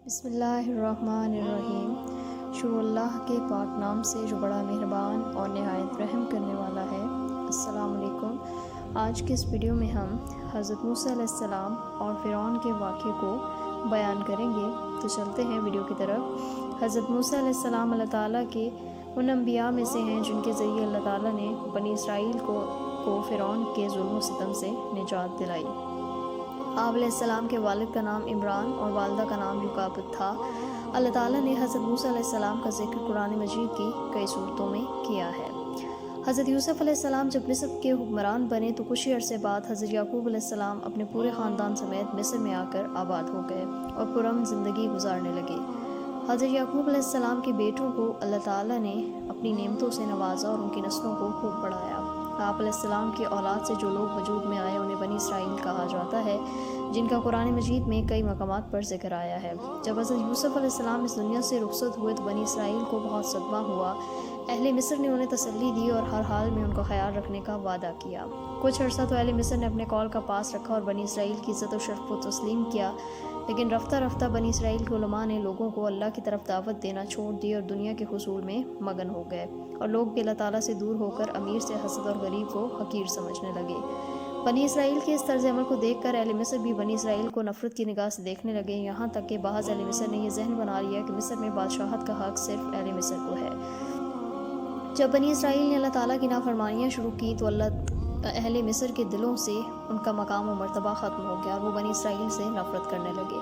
بسم اللہ الرحمن الرحیم۔ شروع اللہ کے پاک نام سے جو بڑا مہربان اور نہایت رحم کرنے والا ہے۔ السلام علیکم۔ آج کے اس ویڈیو میں ہم حضرت موسیٰ علیہ السلام اور فرعون کے واقعے کو بیان کریں گے، تو چلتے ہیں ویڈیو کی طرف۔ حضرت موسیٰ علیہ السلام اللہ تعالیٰ کے ان انبیاء میں سے ہیں جن کے ذریعے اللہ تعالیٰ نے بنی اسرائیل کو فرعون کے ظلم و ستم سے نجات دلائی۔ آپ علیہ السلام کے والد کا نام عمران اور والدہ کا نام یوکابد تھا۔ اللہ تعالیٰ نے حضرت موسیٰ علیہ السلام کا ذکر قرآن مجید کی کئی صورتوں میں کیا ہے۔ حضرت یوسف علیہ السلام جب مصر کے حکمران بنے تو کچھ ہی عرصے بعد حضرت یعقوب علیہ السلام اپنے پورے خاندان سمیت مصر میں آ کر آباد ہو گئے اور پرامن زندگی گزارنے لگے۔ حضرت یعقوب علیہ السلام کے بیٹوں کو اللہ تعالیٰ نے اپنی نعمتوں سے نوازا اور ان کی نسلوں کو خوب بڑھایا۔ آپ علیہ السلام کی اولاد سے جو لوگ وجود میں آئے انہیں بنی اسرائیل کہا جاتا ہے، جن کا قرآن مجید میں کئی مقامات پر ذکر آیا ہے۔ جب حضرت یوسف علیہ السلام اس دنیا سے رخصت ہوئے تو بنی اسرائیل کو بہت صدمہ ہوا۔ اہل مصر نے انہیں تسلی دی اور ہر حال میں ان کا خیال رکھنے کا وعدہ کیا۔ کچھ عرصہ تو اہل مصر نے اپنے قول کا پاس رکھا اور بنی اسرائیل کی عزت و شرف کو تسلیم کیا، لیکن رفتہ رفتہ بنی اسرائیل کے علماء نے لوگوں کو اللہ کی طرف دعوت دینا چھوڑ دی اور دنیا کے حصول میں مگن ہو گئے، اور لوگ بھی اللہ تعالیٰ سے دور ہو کر امیر سے حسد اور غریب کو حقیر سمجھنے لگے۔ بنی اسرائیل کے اس طرز عمل کو دیکھ کر اہل مصر بھی بنی اسرائیل کو نفرت کی نگاہ سے دیکھنے لگے، یہاں تک کہ بعض اہل مصر نے یہ ذہن بنا لیا کہ مصر میں بادشاہت کا حق صرف اہل مصر کو ہے۔ جب بنی اسرائیل نے اللہ تعالیٰ کی نافرمانیاں شروع کی تو اہل مصر کے دلوں سے ان کا مقام و مرتبہ ختم ہو گیا اور وہ بنی اسرائیل سے نفرت کرنے لگے۔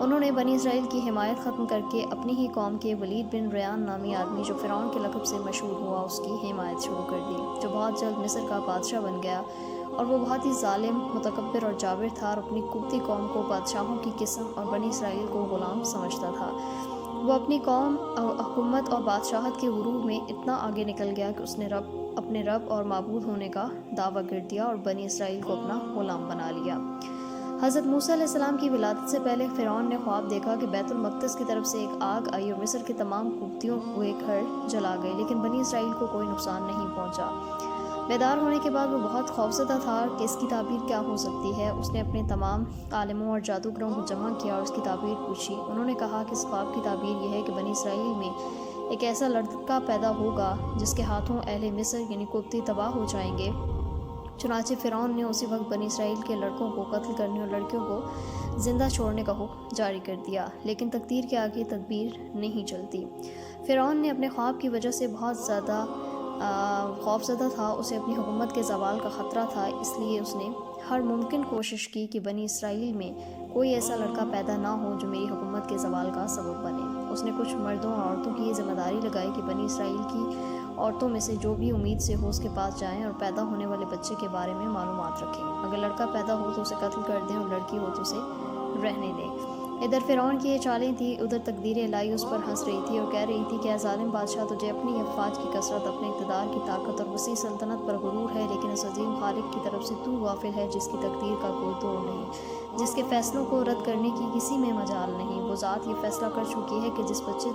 انہوں نے بنی اسرائیل کی حمایت ختم کر کے اپنی ہی قوم کے ولید بن ریان نامی آدمی جو فرعون کے لقب سے مشہور ہوا اس کی حمایت شروع کر دی، جو بہت جلد مصر کا بادشاہ بن گیا، اور وہ بہت ہی ظالم، متکبر اور جابر تھا اور اپنی قبطی قوم کو بادشاہوں کی قسم اور بنی اسرائیل کو غلام سمجھتا تھا۔ وہ اپنی قوم حکومت اور بادشاہت کے غرور میں اتنا آگے نکل گیا کہ اس نے اپنے رب اور معبود ہونے کا دعویٰ کر دیا اور بنی اسرائیل کو اپنا غلام بنا لیا۔ حضرت موسیٰ علیہ السلام کی ولادت سے پہلے فرعون نے خواب دیکھا کہ بیت المقدس کی طرف سے ایک آگ آئی اور مصر کے تمام قبطیوں کے گھر جلا گئے، لیکن بنی اسرائیل کو کوئی نقصان نہیں پہنچا۔ بیدار ہونے کے بعد وہ بہت خوفزدہ تھا کہ اس کی تعبیر کیا ہو سکتی ہے۔ اس نے اپنے تمام عالموں اور جادوگروں کو جمع کیا اور اس کی تعبیر پوچھی۔ انہوں نے کہا کہ اس خواب کی تعبیر یہ ہے کہ بنی اسرائیل میں ایک ایسا لڑکا پیدا ہوگا جس کے ہاتھوں اہل مصر یعنی قبطی تباہ ہو جائیں گے۔ چنانچہ فرعون نے اسی وقت بنی اسرائیل کے لڑکوں کو قتل کرنے اور لڑکیوں کو زندہ چھوڑنے کا حکم جاری کر دیا، لیکن تقدیر کے آگے تدبیر نہیں چلتی۔ فرعون نے اپنے خواب کی وجہ سے بہت زیادہ خوفزدہ تھا، اسے اپنی حکومت کے زوال کا خطرہ تھا، اس لیے اس نے ہر ممکن کوشش کی کہ بنی اسرائیل میں کوئی ایسا لڑکا پیدا نہ ہو جو میری حکومت کے زوال کا سبب بنے۔ اس نے کچھ مردوں اور عورتوں کی یہ ذمہ داری لگائی کہ بنی اسرائیل کی عورتوں میں سے جو بھی امید سے ہو اس کے پاس جائیں اور پیدا ہونے والے بچے کے بارے میں معلومات رکھیں۔ اگر لڑکا پیدا ہو تو اسے قتل کر دیں اور لڑکی ہو تو اسے رہنے دیں۔ ادھر فرعون کی یہ چالیں تھیں، ادھر تقدیر الہی اس پر ہنس رہی تھی اور کہہ رہی تھی کہ اے ظالم بادشاہ، تجھے اپنی افواج کی کثرت، اپنے اقتدار کی طاقت اور وسیع سلطنت پر غرور ہے، لیکن اس عظیم خالق کی طرف سے تو غافل ہے جس کی تقدیر کا کوئی توڑ نہیں، جس کے فیصلوں کو رد کرنے کی کسی میں مجال نہیں۔ وہ ذات یہ فیصلہ کر چکی ہے کہ جس بچے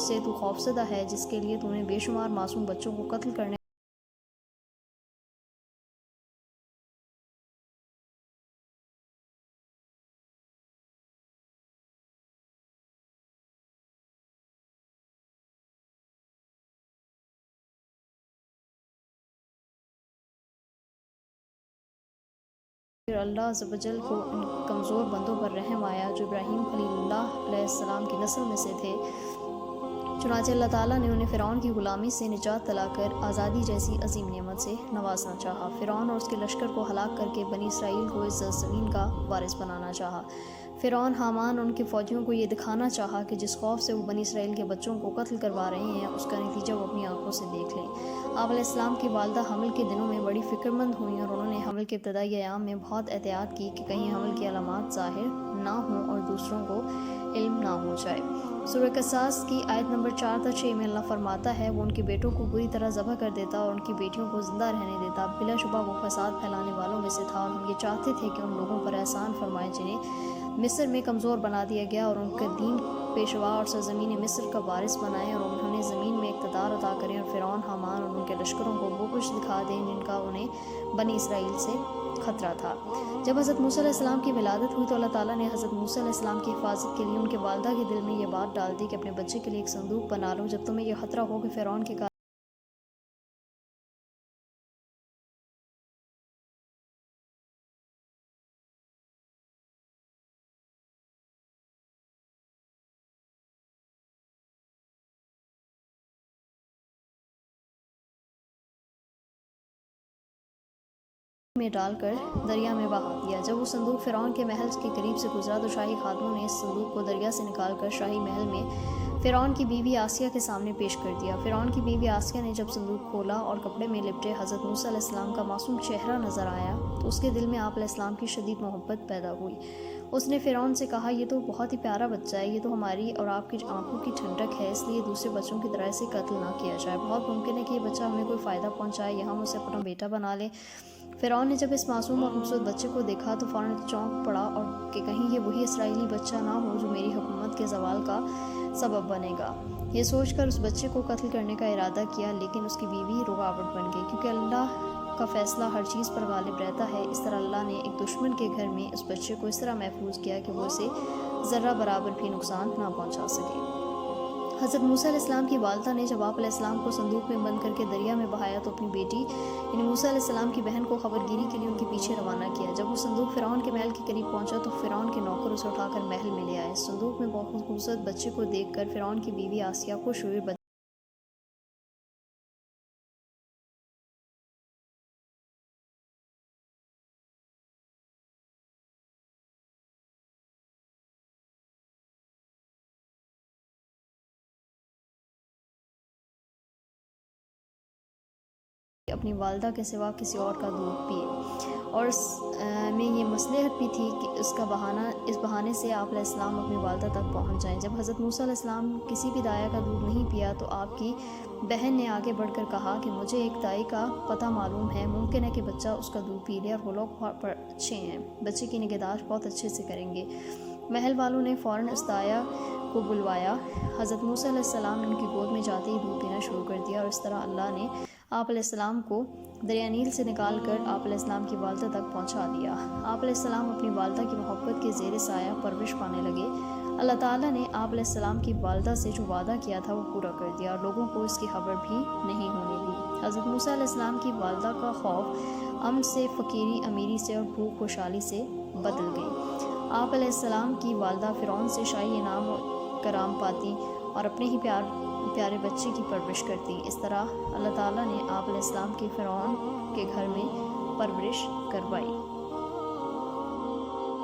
سے تو خوفزدہ ہے، جس کے لیے تو نے بے شمار معصوم بچوں کو قتل کرنے پھر اللہ عز و جل کو ان کمزور بندوں پر رحم آیا جو ابراہیم خلیل اللہ علیہ السلام کی نسل میں سے تھے۔ چنانچہ اللہ تعالیٰ نے انہیں فرعون کی غلامی سے نجات دلا کر آزادی جیسی عظیم نعمت سے نوازنا چاہا۔ فرعون اور اس کے لشکر کو ہلاک کر کے بنی اسرائیل کو اس زمین کا وارث بنانا چاہا۔ فرعون حامان ان کے فوجیوں کو یہ دکھانا چاہا کہ جس خوف سے وہ بنی اسرائیل کے بچوں کو قتل کروا رہے ہیں اس کا نتیجہ وہ اپنی آنکھوں سے دیکھ لیں۔ آپ علیہ السلام کی والدہ حمل کے دنوں میں بڑی فکر مند ہوئیں اور انہوں نے حمل کے ابتدائی ایام میں بہت احتیاط کی کہ کہیں حمل کی علامات ظاہر نہ ہوں اور دوسروں کو علم نہ ہو جائے۔ سورہ قصص کی آیت نمبر 4 تا 6 میں اللہ فرماتا ہے، وہ ان کے بیٹوں کو بری طرح ذبح کر دیتا اور ان کی بیٹیوں کو زندہ رہنے دیتا، بلا شبہ وہ فساد پھیلانے والوں میں سے تھا، اور ہم یہ چاہتے تھے کہ ان لوگوں پر احسان فرمائے جنہیں مصر میں کمزور بنا دیا گیا اور ان کا دین پیشوا اور سرزمین مصر کا وارث بنائیں اور انہیں زمین میں اقتدار عطا کریں، اور فرعون حامان اور ان کے لشکروں کو وہ کچھ دکھا دیں جن کا انہیں بنی اسرائیل سے خطرہ تھا۔ جب حضرت موسیٰ علیہ السلام کی ولادت ہوئی تو اللہ تعالیٰ نے حضرت موسیٰ علیہ السلام کی حفاظت کے لیے ان کے والدہ کے دل میں یہ بات ڈال دی کہ اپنے بچے کے لیے ایک صندوق بنا لو، جب تمہیں یہ خطرہ ہو کہ فرعون کے میں ڈال کر دریا میں بہا دیا۔ جب وہ صندوق فرعون کے محل کے قریب سے گزرا تو شاہی خادموں نے اس صندوق کو دریا سے نکال کر شاہی محل میں فرعون کی بیوی آسیہ کے سامنے پیش کر دیا۔ فرعون کی بیوی آسیہ نے جب صندوق کھولا اور کپڑے میں لپٹے حضرت موسیٰ علیہ السلام کا معصوم چہرہ نظر آیا تو اس کے دل میں آپ علیہ السلام کی شدید محبت پیدا ہوئی۔ اس نے فرعون سے کہا، یہ تو بہت ہی پیارا بچہ ہے، یہ تو ہماری اور آپ کی آنکھوں کی ٹھنڈک ہے، اس لیے دوسرے بچوں کی طرح اسے قتل نہ کیا جائے۔ بہت ممکن ہے کہ یہ بچہ ہمیں کوئی فائدہ پہنچائے یا ہم اسے اپنا بیٹا بنا لیں۔ فرعون نے جب اس معصوم اور خوبصورت بچے کو دیکھا تو فوراً چونک پڑا اور کہ کہیں یہ وہی اسرائیلی بچہ نہ ہو جو میری حکومت کے زوال کا سبب بنے گا۔ یہ سوچ کر اس بچے کو قتل کرنے کا ارادہ کیا، لیکن اس کی بیوی رکاوٹ بن گئی، کیونکہ اللہ کا فیصلہ ہر چیز پر غالب رہتا ہے۔ اس طرح اللہ نے ایک دشمن کے گھر میں اس بچے کو اس طرح محفوظ کیا کہ وہ اسے ذرہ برابر بھی نقصان نہ پہنچا سکے۔ حضرت موسیٰ علیہ السلام کی والدہ نے جب آپ علیہ السلام کو صندوق میں بند کر کے دریا میں بہایا تو اپنی بیٹی یعنی موسیٰ علیہ السلام کی بہن کو خبر گیری کے لیے ان کے پیچھے روانہ کیا۔ جب وہ صندوق فرعون کے محل کے قریب پہنچا تو فرعون کے نوکر اسے اٹھا کر محل میں لے آئے۔ صندوق میں بہت خوبصورت بچے کو دیکھ کر فرعون کی بیوی آسیہ خوش ہوئی۔ اپنی والدہ کے سوا کسی اور کا دودھ پیے، اور اس میں یہ مصلحت بھی تھی کہ اس بہانے سے آپ علیہ السلام اپنی والدہ تک پہنچ جائیں۔ جب حضرت موسیٰ علیہ السلام کسی بھی دائی کا دودھ نہیں پیا تو آپ کی بہن نے آگے بڑھ کر کہا کہ مجھے ایک دائی کا پتہ معلوم ہے، ممکن ہے کہ بچہ اس کا دودھ پی لے اور وہ لوگ بہت اچھے ہیں، بچے کی نگہداشت بہت اچھے سے کریں گے۔ محل والوں نے فوراً اس دائی کو بلوایا۔ حضرت موسیٰ علیہ السلام نے ان کی گود میں جاتے ہی دودھ پینا شروع کر دیا، اور اس طرح اللہ نے آپ علیہ السلام کو دریا نیل سے نکال کر آپ علیہ السلام کی والدہ تک پہنچا دیا۔ آپ علیہ السلام اپنی والدہ کی محبت کے زیر سایہ پرورش پانے لگے۔ اللہ تعالیٰ نے آپ علیہ السلام کی والدہ سے جو وعدہ کیا تھا وہ پورا کر دیا، اور لوگوں کو اس کی خبر بھی نہیں ہونے دی۔ حضرت موسیٰ علیہ السلام کی والدہ کا خوف امن سے، فقیری امیری سے اور بھوک خوشحالی سے بدل گئی۔ آپ علیہ السلام کی والدہ فرعون سے شاہی انعام و کرام پاتی اور اپنے ہی پیارے بچے کی پرورش کرتی۔ اس طرح اللہ تعالیٰ نے آپ علیہ السلام کی فرعون کے گھر میں پرورش کروائی۔